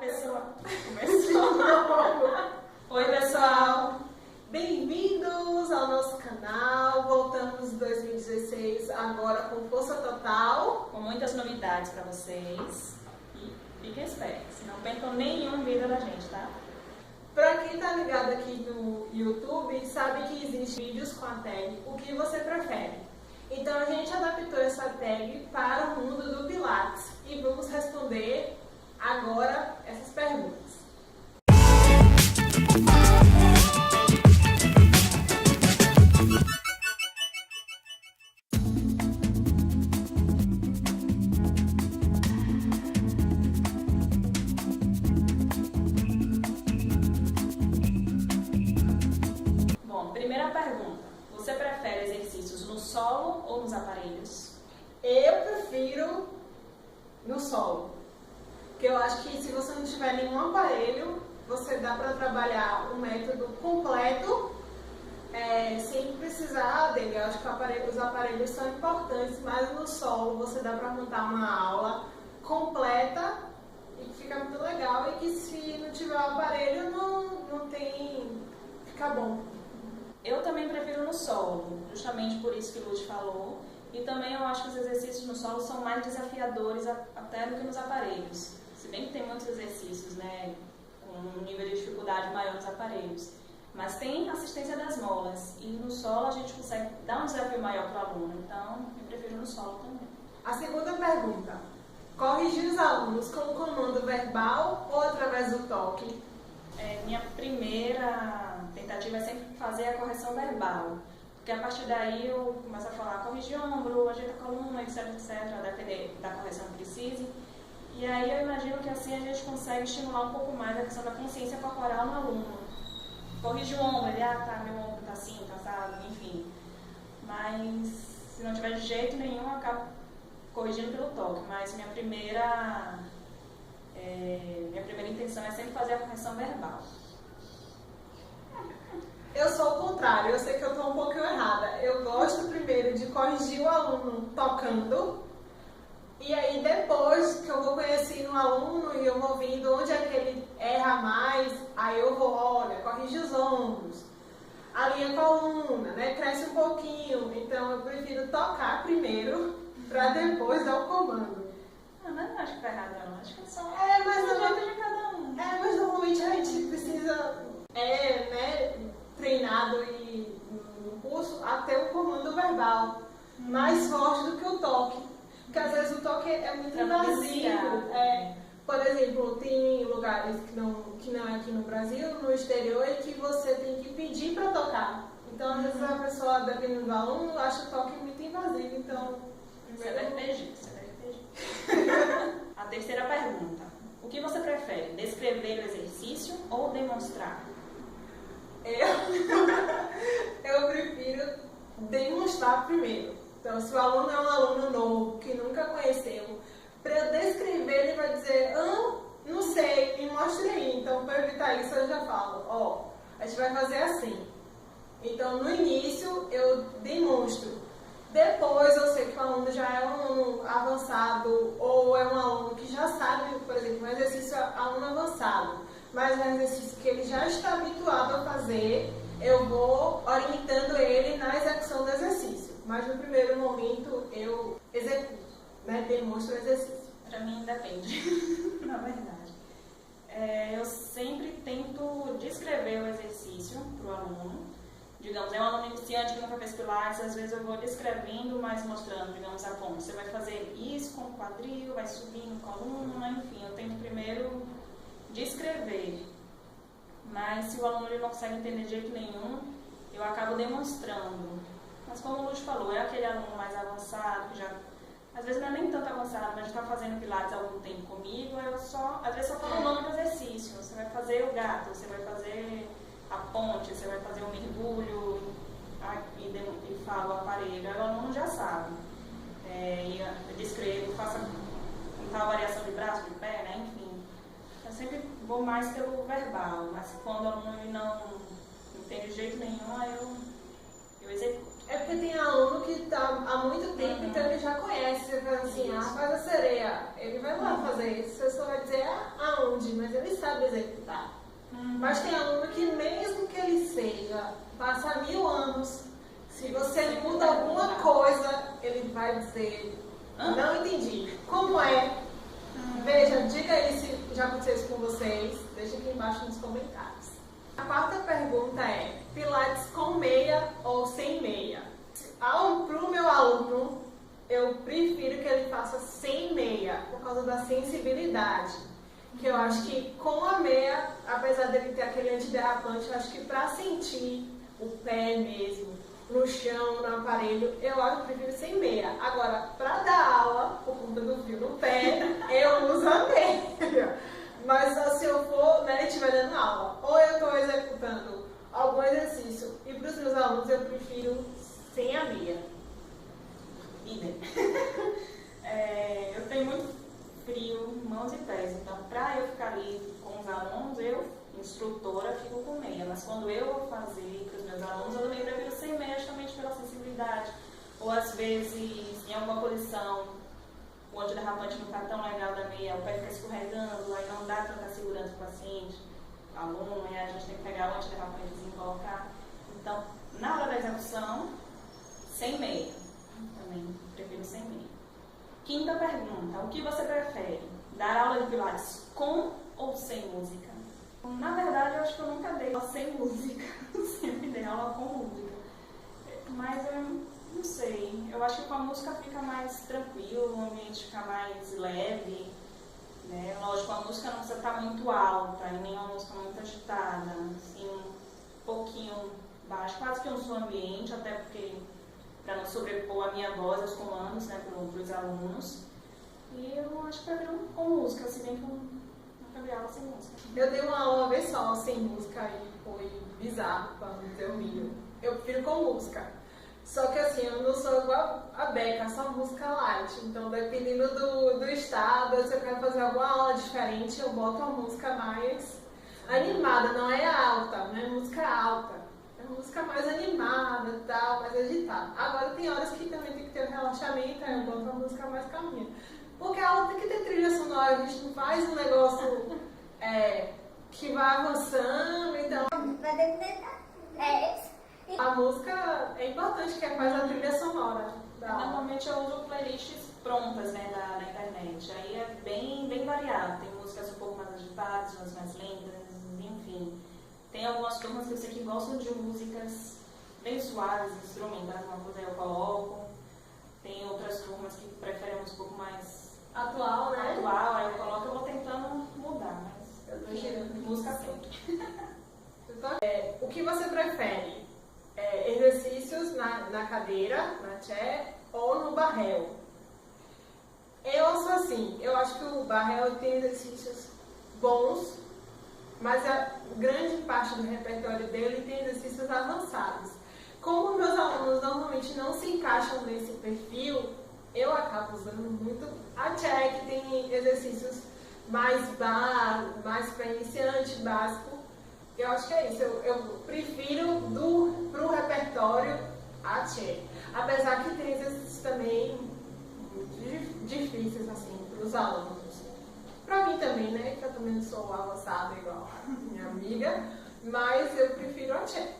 Começou. Oi, pessoal. Bem-vindos ao nosso canal. Voltamos em 2016, agora com força total. Com muitas novidades para vocês. E fiquem espertos, não percam nenhum vídeo da gente, tá? Para quem tá ligado aqui no YouTube, sabe que existem vídeos com a tag O que você prefere? Então a gente adaptou essa tag para o mundo do Pilates e vamos responder agora essas perguntas. Bom, primeira pergunta. Você prefere exercícios no solo ou nos aparelhos? Eu prefiro no solo, porque eu acho que se você não tiver nenhum aparelho, você dá para trabalhar um método completo sem precisar dele. Eu acho que os aparelhos são importantes, mas no solo você dá para montar uma aula completa e que fica muito legal, e que se não tiver o aparelho não tem... fica bom. Eu também prefiro no solo, justamente por isso que o Luz falou. E também eu acho que os exercícios no solo são mais desafiadores até do que nos aparelhos. Se bem que tem muitos exercícios, né, com um nível de dificuldade maior nos aparelhos. Mas tem assistência das molas. E no solo a gente consegue dar um desafio maior para o aluno. Então, eu prefiro no solo também. A segunda pergunta. Corrigir os alunos com o comando verbal ou através do toque? Minha primeira tentativa é sempre fazer a correção verbal. Porque a partir daí eu começo a falar, corrigir o ombro, ajeita a coluna, etc, a depender da correção que precise. E aí eu imagino que assim a gente consegue estimular um pouco mais a questão da consciência corporal no aluno. Corrige o ombro, ele, tá, meu ombro tá assim, tá assado, enfim. Mas se não tiver de jeito nenhum, eu acabo corrigindo pelo toque. Mas minha primeira intenção é sempre fazer a correção verbal. Eu sou o contrário, eu sei que eu estou um pouquinho errada. Eu gosto primeiro de corrigir o aluno tocando, e aí depois que eu vou conhecendo o aluno e eu vou vendo onde é que ele erra mais, aí eu vou, olha, corrige os ombros, alinha a coluna, né, cresce um pouquinho. Então eu prefiro tocar primeiro para depois dar o comando. Não acho que tá errado não, acho que é só mas o jeito de cada um. Mas normalmente a gente precisa, treinado e no curso a ter o comando verbal mais forte do que o toque, porque às vezes o toque é muito invasivo. Por exemplo, tem lugares que não é aqui no Brasil, no exterior, e que você tem que pedir para tocar. Então às vezes a pessoa, dependendo do aluno, acha o toque muito invasivo. Então Você deve ter. A terceira pergunta. O que você prefere? Descrever o exercício ou demonstrar? Eu prefiro demonstrar primeiro. Então, se o aluno é um aluno novo, que nunca conheceu, para eu descrever, ele vai dizer, não sei, me mostre aí. Então, para evitar isso, eu já falo, a gente vai fazer assim. Então, no início, eu demonstro. Depois, eu sei que o aluno já é um aluno avançado, ou é um aluno que já sabe, por exemplo, um exercício aluno avançado, mas é um exercício que ele já está habituado a fazer, eu vou orientando ele na execução do exercício. Mas no primeiro momento eu executo, demonstro o exercício. Para mim depende, na verdade. Eu sempre tento descrever o exercício para o aluno. Digamos, é um aluno iniciante que nunca fez Pilates, às vezes eu vou descrevendo, mas mostrando, digamos, a ponta. Você vai fazer isso com o quadril, vai subindo com a coluna, enfim, eu tento primeiro descrever. Mas se o aluno ele não consegue entender de jeito nenhum, eu acabo demonstrando. Mas como o Lúcio falou, é aquele aluno mais avançado, que já, às vezes não é nem tanto avançado, mas já está fazendo Pilates há algum tempo comigo, às vezes só falo o nome do exercício. Você vai fazer o gato, você vai fazer a ponte, você vai fazer o mergulho, e falo o aparelho. Aí o aluno já sabe. Eu descrevo, faço tal variação de braço, de pé, né? Enfim. Eu sempre vou mais pelo verbal, mas quando o aluno não entende de jeito nenhum, aí eu executo. É porque tem aluno que está há muito tempo, então ele já conhece. Você fala assim, faz a sereia. Ele vai lá fazer isso. Você só vai dizer aonde, mas ele executar. Mas tem aluno que mesmo que ele seja, passa 1000 anos, se você muda alguma coisa, ele vai dizer, não entendi. Como é? Veja, diga aí se já aconteceu isso com vocês, deixa aqui embaixo nos comentários. A quarta pergunta é, Pilates com meia ou sem meia? Para o meu aluno, eu prefiro que ele faça sem meia, por causa da sensibilidade. Que eu acho que com a meia, apesar dele ter aquele antiderrapante, eu acho que para sentir o pé mesmo, no chão, no aparelho, eu prefiro sem meia. Agora, para dar aula, por conta do fio no pé, eu uso a meia. Mas só se eu for, né, estiver dando aula, ou eu estou executando algum exercício, e para os meus alunos eu prefiro sem a meia. Eu tenho muito frio, mãos e pés, então para eu ficar ali com os alunos, eu, instrutora, fico com meia, mas quando eu vou fazer para os meus alunos, eu também prefiro sem meia, justamente pela sensibilidade, ou às vezes em alguma posição o antiderrapante não está tão legal da meia, o pé fica escorregando, aí não dá tanta segurança para o paciente, aluno, e a gente tem que pegar o antiderrapante e colocar. Então, na hora da execução, sem meia, também prefiro sem meia. Quinta pergunta, o que você prefere? Dar aula de Pilates com ou sem música? Na verdade, eu acho que eu nunca dei aula sem música, sempre dei aula com música. Mas eu não sei, eu acho que com a música fica mais tranquilo, o ambiente fica mais leve, né? Lógico, a música não precisa estar muito alta, e nem uma música muito agitada, assim, um pouquinho baixo, quase que um som ambiente, até porque para não sobrepor a minha voz aos comandos, né, para os alunos. E eu acho que prefiro com música, se bem que eu nunca dei aula sem música. Eu dei uma aula uma vez só sem música e foi bizarro, para não dizer o mínimo. Eu prefiro com música. Só que assim, eu não sou igual a Beca, só música light. Então, dependendo do estado, se eu quero fazer alguma aula diferente, eu boto uma música mais animada, não é alta, não é música alta. É uma música mais animada e tal, mais agitada. Agora tem horas que também tem que ter um relaxamento, aí eu boto uma música mais calminha. Porque a aula tem que ter trilha sonora, a gente não faz um negócio que vai avançando, então... A música é importante, que faz a trilha sonora. Normalmente eu uso playlists prontas, né, da internet. Aí é bem variado. Tem músicas um pouco mais agitadas, umas mais lentas, enfim. Tem algumas turmas que eu sei que gostam de músicas bem suaves, instrumentais, uma coisa eu coloco. Tem outras turmas que preferem um pouco mais atual, né? Atual, aí eu coloco, eu vou tentando mudar, mas eu tô girando música sempre. O que você prefere? Exercícios na cadeira, na chair ou no barrel? Eu sou assim, eu acho que o barrel tem exercícios bons, mas a grande parte do repertório dele tem exercícios avançados. Como meus alunos normalmente não se encaixam nesse perfil, eu acabo usando muito a chair, que tem exercícios mais para iniciante, básico. Eu acho que é isso, eu prefiro pro repertório a chair. Apesar que tem exercícios também muito difíceis assim, para os alunos. Para mim também, né, que eu também não sou avançada igual a minha amiga, mas eu prefiro a chair.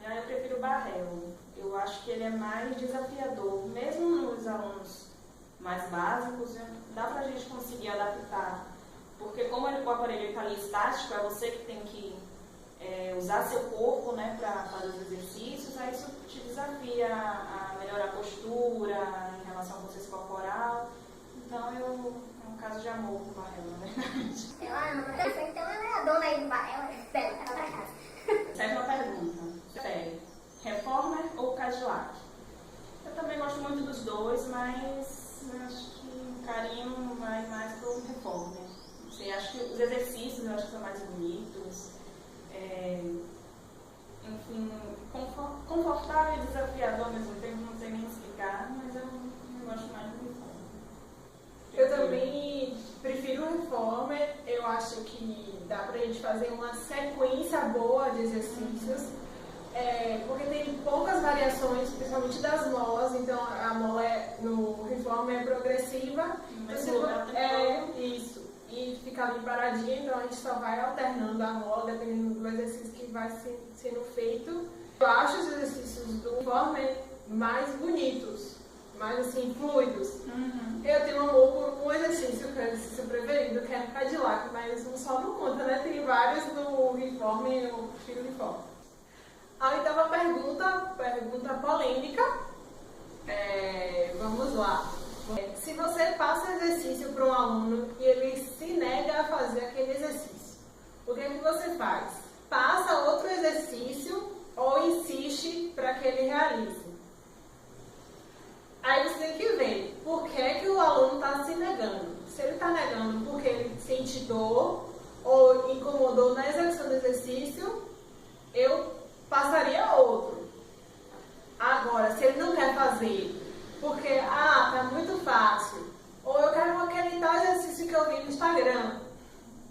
Eu prefiro o barrel. Eu acho que ele é mais desafiador. Mesmo nos alunos mais básicos, dá pra gente conseguir adaptar. Porque como o aparelho está ali estático, é você que tem que usar seu corpo, né, para fazer os exercícios, aí isso te desafia a melhorar a postura em relação ao processo corporal. Então é um caso de amor com o barrel, na verdade. Então ela é a dona aí do barrel, espera, ela vai pra casa. Sétima pergunta. Reformer ou Cadillac? Eu também gosto muito dos dois, mas eu acho que o carinho vai mais pro Reformer. Sei, acho que os exercícios eu acho que são mais bonitos. Enfim, confortável e desafiador ao mesmo tempo, não sei nem explicar, mas eu gosto mais do Reformer. Eu também prefiro o Reformer. Eu acho que dá pra gente fazer uma sequência boa de exercícios. Porque tem poucas variações, principalmente das molas, então a mola no Reformer é progressiva. Mas isso. e fica ali paradinha, então a gente só vai alternando a mola dependendo do exercício que vai sendo feito. Eu acho os exercícios do uniforme mais bonitos, mais assim, fluidos. Eu tenho amor por um exercício, que é o exercício preferido, que é no Cadillac, mas um só não conta, né? Tem vários do uniforme, eu prefiro o uniforme. A oitava pergunta polêmica. Vamos lá. Se você passa exercício para um aluno e ele se nega a fazer aquele exercício, o que é que você faz? Passa outro exercício ou insiste para que ele realize? Aí você tem que ver por que o aluno está se negando. Se ele está negando porque ele sente dor ou incomodou na execução do exercício, eu passaria outro. Agora, se ele não quer fazer porque, tá muito fácil, ou eu quero aquele tal exercício que eu vi no Instagram,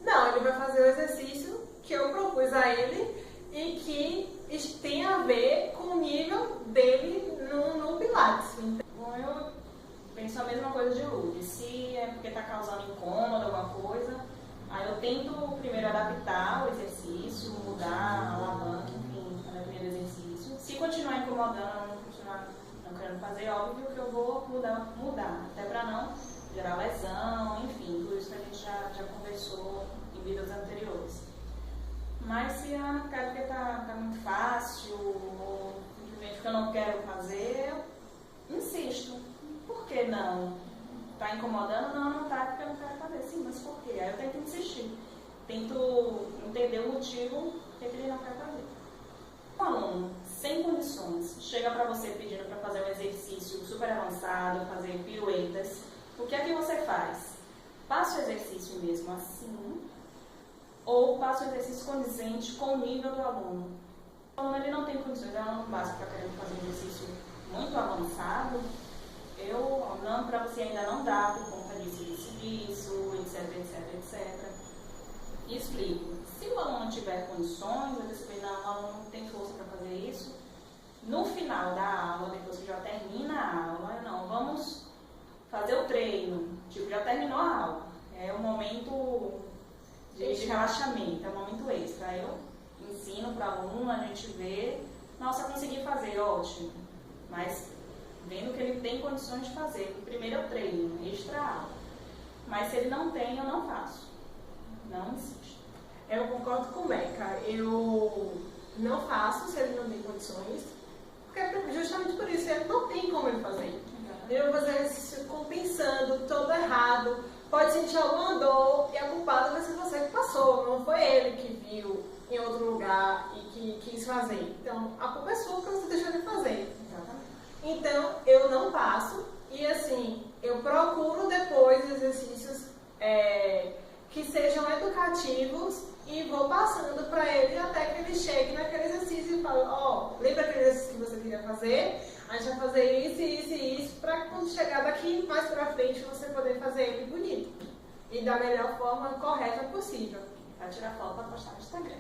não, ele vai fazer o exercício que eu propus a ele e que tem a ver com o nível dele no Pilates. Bom, eu penso a mesma coisa de Lourdes. Se é porque está causando incômodo, alguma coisa, aí eu tento primeiro adaptar o exercício, mudar a alavanca, enfim, para o primeiro exercício. Se continuar incomodando, não querendo fazer, óbvio que eu vou mudar, até para não gerar lesão, enfim, tudo isso que a gente já conversou em vídeos anteriores. Mas se quero porque tá muito fácil, ou simplesmente que eu não quero fazer, eu insisto. Por que não? Tá incomodando? Não tá, porque eu não quero fazer. Sim, mas por quê? Aí eu tento insistir. Tento entender o motivo que ele não quer fazer. Um aluno sem condições chega para você pedindo para fazer um exercício super avançado, fazer piruetas. O que é que você faz? Passa o exercício mesmo assim, ou passa o exercício condizente com o nível do aluno. O aluno ele não tem condições, é um aluno básico para querer fazer um exercício muito avançado, para você ainda não dá por conta disso, etc. E explico. Se o aluno não tiver condições, eu explico, não, o aluno não tem força para fazer isso. No final da aula, depois que já termina a aula, não, vamos fazer o treino. Tipo, já terminou a aula. É o momento de relaxamento, é um momento extra. Aí eu ensino para o aluno, a gente vê, nossa, consegui fazer, ótimo. Mas vendo que ele tem condições de fazer, primeiro eu treino, extra aula. Mas se ele não tem, eu não faço. Não insisto. Eu concordo com o Meca. Eu não faço se ele não tem condições, porque justamente por isso ele não tem como ele fazer. Eu vou fazer exercício compensando, todo errado. Pode sentir alguma dor e a culpada vai ser você que passou, não foi ele que viu em outro lugar e que quis fazer. Então, a culpa é sua porque você deixou de fazer. Então, eu não passo e assim, eu procuro depois exercícios que sejam educativos e vou passando para ele até que ele chegue naquele exercício e fale, lembra aquele exercício que você queria fazer? A gente vai fazer isso, para quando chegar daqui mais pra frente você poder fazer ele bonito. E da melhor forma correta possível. Vai tirar foto para postar no Instagram.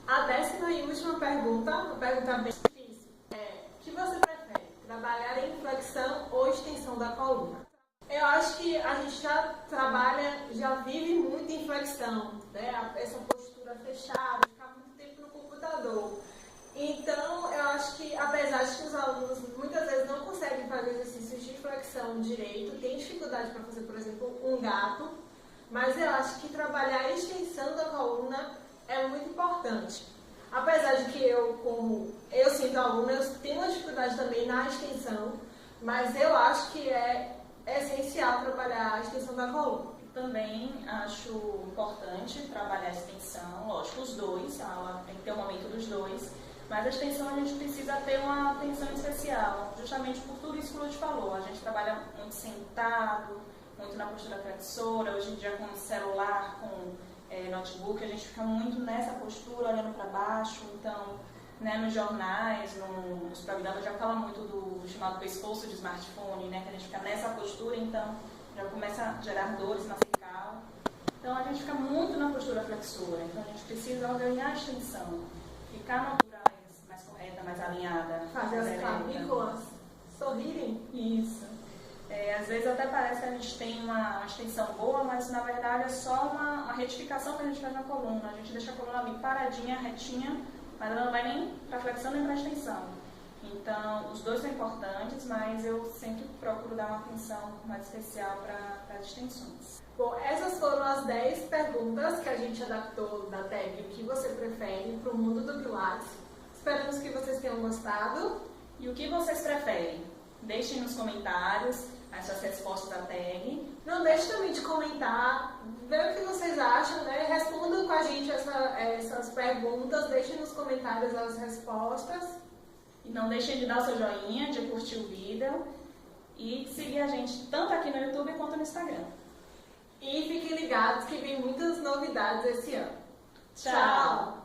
A 10ª e última pergunta, uma pergunta bem difícil. O que você prefere? Trabalhar em flexão ou extensão da coluna? Eu acho que a gente já vive muito em flexão, né? Essa postura fechada, ficar muito tempo no computador. Então, eu acho que, apesar de que os alunos muitas vezes não conseguem fazer exercícios de flexão direito, tem dificuldade para fazer, por exemplo, um gato, mas eu acho que trabalhar a extensão da coluna é muito importante. Apesar de que como eu sinto aluna, eu tenho uma dificuldade também na extensão, mas eu acho que é essencial trabalhar a extensão da coluna. Também acho importante trabalhar a extensão, lógico, os dois, a aula tem que ter um momento dos dois, mas a extensão a gente precisa ter uma atenção especial, justamente por tudo isso que o Lúcio falou. A gente trabalha muito sentado, muito na postura flexora, hoje em dia com celular, com notebook, a gente fica muito nessa postura, olhando para baixo. Então, né, nos jornais, nos programas já fala muito do chamado pescoço de smartphone, né, que a gente fica nessa postura, então já começa a gerar dores na cervical. Então a gente fica muito na postura flexora, então a gente precisa ganhar a extensão, ficar na altura mais correta, mais alinhada. Fazer as clavículas sorrirem. Isso. Às vezes até parece que a gente tem uma extensão boa, mas na verdade é só uma retificação que a gente faz na coluna. A gente deixa a coluna bem paradinha, retinha, mas ela não vai nem para flexão nem para extensão. Então, os dois são importantes, mas eu sempre procuro dar uma atenção mais especial para as extensões. Bom, essas foram as 10 perguntas que a gente adaptou da tag O que você prefere para o mundo do Pilates. Esperamos que vocês tenham gostado. E o que vocês preferem? Deixem nos comentários as suas respostas da tag. Não deixe também de comentar, ver o que vocês acham, né? Respondam com a gente essas perguntas, deixem nos comentários as respostas. E não deixem de dar o seu joinha, de curtir o vídeo e seguir a gente tanto aqui no YouTube quanto no Instagram. E fiquem ligados que vem muitas novidades esse ano. Tchau!